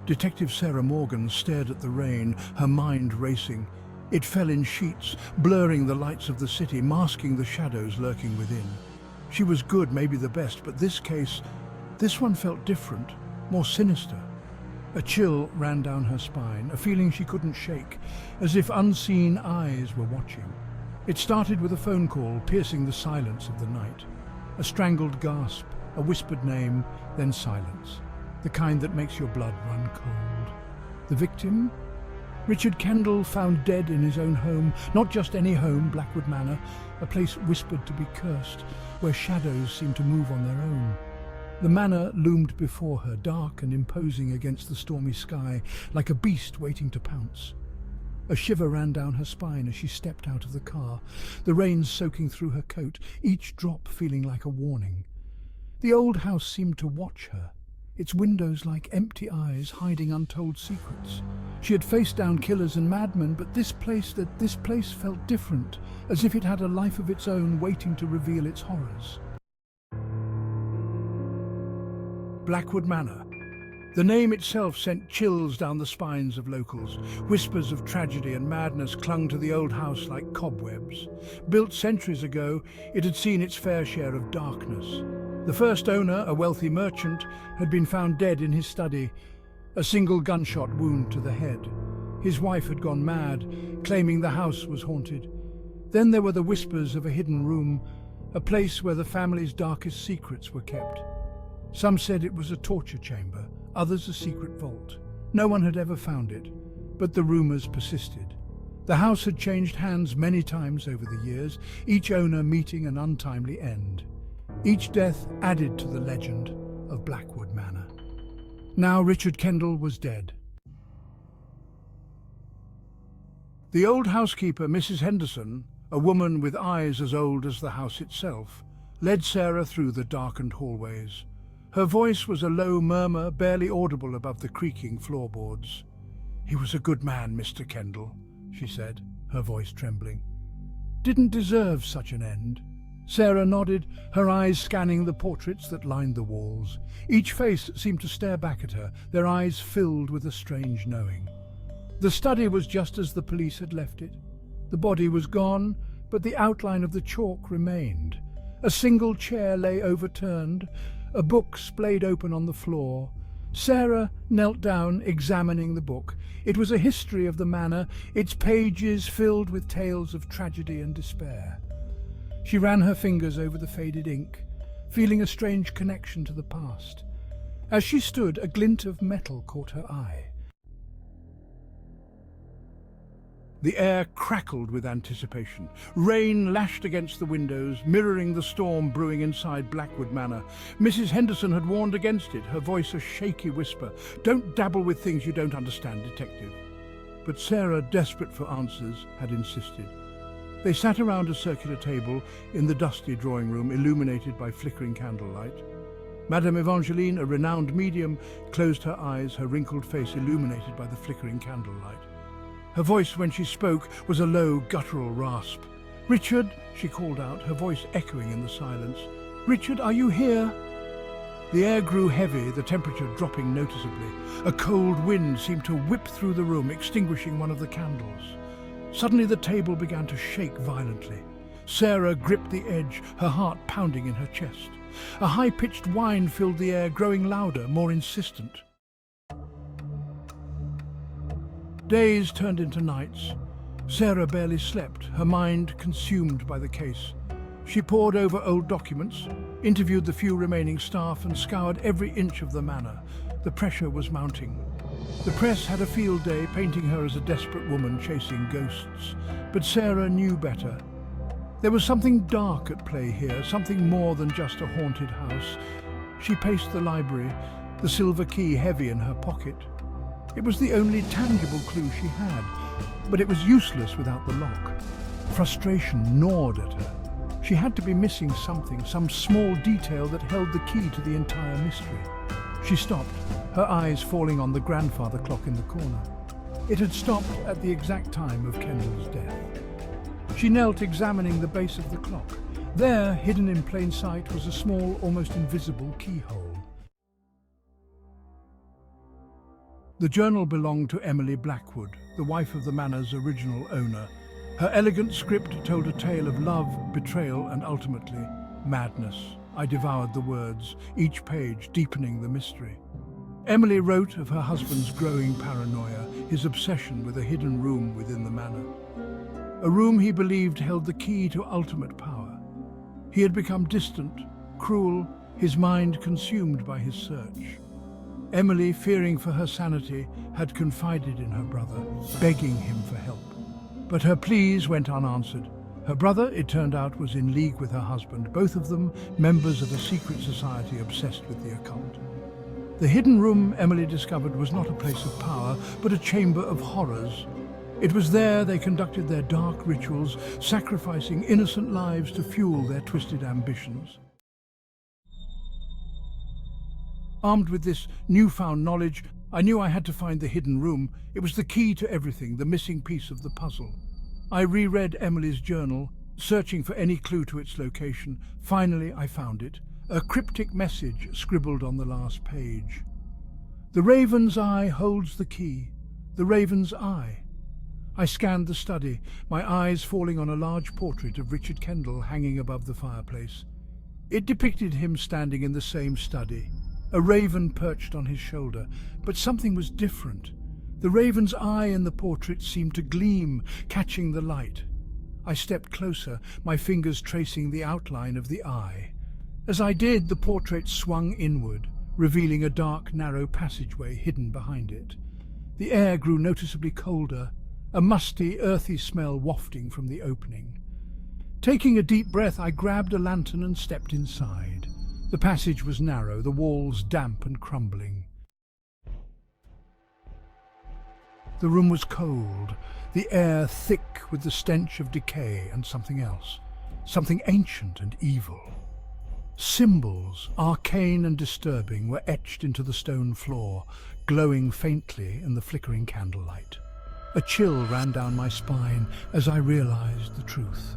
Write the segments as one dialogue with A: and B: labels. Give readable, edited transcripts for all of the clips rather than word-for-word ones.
A: Detective Sarah Morgan stared at the rain, her mind racing. It fell in sheets, blurring the lights of the city, masking the shadows lurking within. She was good, maybe the best, but this one felt different, more sinister. A chill ran down her spine, a feeling she couldn't shake, as if unseen eyes were watching. It started with a phone call, piercing the silence of the night. A strangled gasp, a whispered name, then silence. The kind that makes your blood run cold. The victim? Richard Kendall, found dead in his own home, not just any home, Blackwood Manor, a place whispered to be cursed, where shadows seemed to move on their own. The manor loomed before her, dark and imposing against the stormy sky, like a beast waiting to pounce. A shiver ran down her spine as she stepped out of the car, the rain soaking through her coat, each drop feeling like a warning. The old house seemed to watch her, its windows like empty eyes hiding untold secrets. She had faced down killers and madmen, but this place felt different, as if it had a life of its own waiting to reveal its horrors. Blackwood Manor. The name itself sent chills down the spines of locals. Whispers of tragedy and madness clung to the old house like cobwebs. Built centuries ago, it had seen its fair share of darkness. The first owner, a wealthy merchant, had been found dead in his study, a single gunshot wound to the head. His wife had gone mad, claiming the house was haunted. Then there were the whispers of a hidden room, a place where the family's darkest secrets were kept. Some said it was a torture chamber, others a secret vault. No one had ever found it, but the rumors persisted. The house had changed hands many times over the years, each owner meeting an untimely end. Each death added to the legend of Blackwood Manor. Now Richard Kendall was dead. The old housekeeper, Mrs. Henderson, a woman with eyes as old as the house itself, led Sarah through the darkened hallways. Her voice was a low murmur, barely audible above the creaking floorboards. "He was a good man, Mr. Kendall," she said, her voice trembling. "Didn't deserve such an end." Sarah nodded, her eyes scanning the portraits that lined the walls. Each face seemed to stare back at her, their eyes filled with a strange knowing. The study was just as the police had left it. The body was gone, but the outline of the chalk remained. A single chair lay overturned, a book splayed open on the floor. Sarah knelt down, examining the book. It was a history of the manor, its pages filled with tales of tragedy and despair. She ran her fingers over the faded ink, feeling a strange connection to the past. As she stood, a glint of metal caught her eye. The air crackled with anticipation. Rain lashed against the windows, mirroring the storm brewing inside Blackwood Manor. Mrs. Henderson had warned against it, her voice a shaky whisper. "Don't dabble with things you don't understand, detective." But Sarah, desperate for answers, had insisted. They sat around a circular table in the dusty drawing room, illuminated by flickering candlelight. Madame Evangeline, a renowned medium, closed her eyes, her wrinkled face illuminated by the flickering candlelight. Her voice, when she spoke, was a low, guttural rasp. "Richard," she called out, her voice echoing in the silence. "Richard, are you here?" The air grew heavy, the temperature dropping noticeably. A cold wind seemed to whip through the room, extinguishing one of the candles. Suddenly the table began to shake violently. Sarah gripped the edge, her heart pounding in her chest. A high-pitched whine filled the air, growing louder, more insistent. Days turned into nights. Sarah barely slept, her mind consumed by the case. She pored over old documents, interviewed the few remaining staff, and scoured every inch of the manor. The pressure was mounting. The press had a field day, painting her as a desperate woman chasing ghosts. But Sarah knew better. There was something dark at play here, something more than just a haunted house. She paced the library, the silver key heavy in her pocket. It was the only tangible clue she had, but it was useless without the lock. Frustration gnawed at her. She had to be missing something, some small detail that held the key to the entire mystery. She stopped, her eyes falling on the grandfather clock in the corner. It had stopped at the exact time of Kendall's death. She knelt, examining the base of the clock. There, hidden in plain sight, was a small, almost invisible keyhole. The journal belonged to Emily Blackwood, the wife of the manor's original owner. Her elegant script told a tale of love, betrayal, and ultimately, madness. I devoured the words, each page deepening the mystery. Emily wrote of her husband's growing paranoia, his obsession with a hidden room within the manor. A room he believed held the key to ultimate power. He had become distant, cruel, his mind consumed by his search. Emily, fearing for her sanity, had confided in her brother, begging him for help. But her pleas went unanswered. Her brother, it turned out, was in league with her husband, both of them members of a secret society obsessed with the occult. The hidden room, Emily discovered, was not a place of power, but a chamber of horrors. It was there they conducted their dark rituals, sacrificing innocent lives to fuel their twisted ambitions. Armed with this newfound knowledge, I knew I had to find the hidden room. It was the key to everything, the missing piece of the puzzle. I reread Emily's journal, searching for any clue to its location. Finally, I found it, a cryptic message scribbled on the last page. "The raven's eye holds the key. The raven's eye." I scanned the study, my eyes falling on a large portrait of Richard Kendall hanging above the fireplace. It depicted him standing in the same study, a raven perched on his shoulder, but something was different. The raven's eye in the portrait seemed to gleam, catching the light. I stepped closer, my fingers tracing the outline of the eye. As I did, the portrait swung inward, revealing a dark, narrow passageway hidden behind it. The air grew noticeably colder, a musty, earthy smell wafting from the opening. Taking a deep breath, I grabbed a lantern and stepped inside. The passage was narrow, the walls damp and crumbling. The room was cold, the air thick with the stench of decay and something else, something ancient and evil. Symbols, arcane and disturbing, were etched into the stone floor, glowing faintly in the flickering candlelight. A chill ran down my spine as I realized the truth.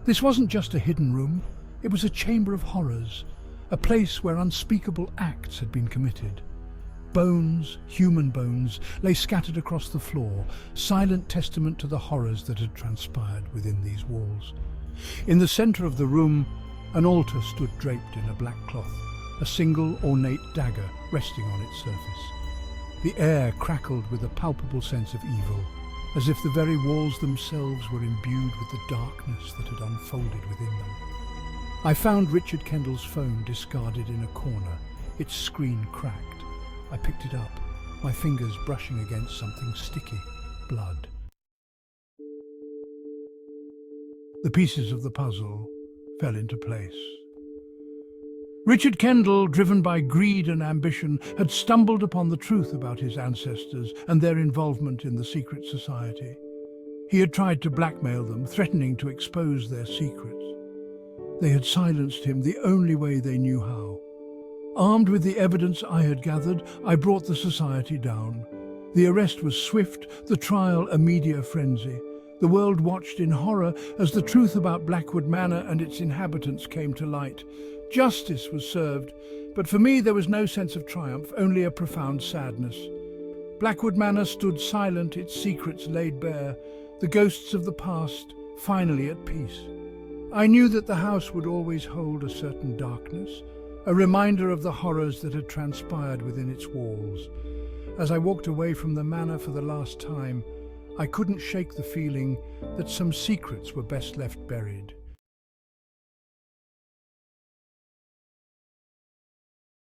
A: This wasn't just a hidden room, it was a chamber of horrors, a place where unspeakable acts had been committed. Bones, human bones, lay scattered across the floor, silent testament to the horrors that had transpired within these walls. In the center of the room, an altar stood draped in a black cloth, a single ornate dagger resting on its surface. The air crackled with a palpable sense of evil, as if the very walls themselves were imbued with the darkness that had unfolded within them. I found Richard Kendall's phone discarded in a corner, its screen cracked. I picked it up, my fingers brushing against something sticky, blood. The pieces of the puzzle fell into place. Richard Kendall, driven by greed and ambition, had stumbled upon the truth about his ancestors and their involvement in the secret society. He had tried to blackmail them, threatening to expose their secrets. They had silenced him the only way they knew how. Armed with the evidence I had gathered, I brought the society down. The arrest was swift, the trial a media frenzy. The world watched in horror as the truth about Blackwood Manor and its inhabitants came to light. Justice was served, but for me there was no sense of triumph, only a profound sadness. Blackwood Manor stood silent, its secrets laid bare, the ghosts of the past finally at peace. I knew that the house would always hold a certain darkness, a reminder of the horrors that had transpired within its walls. As I walked away from the manor for the last time, I couldn't shake the feeling that some secrets were best left buried.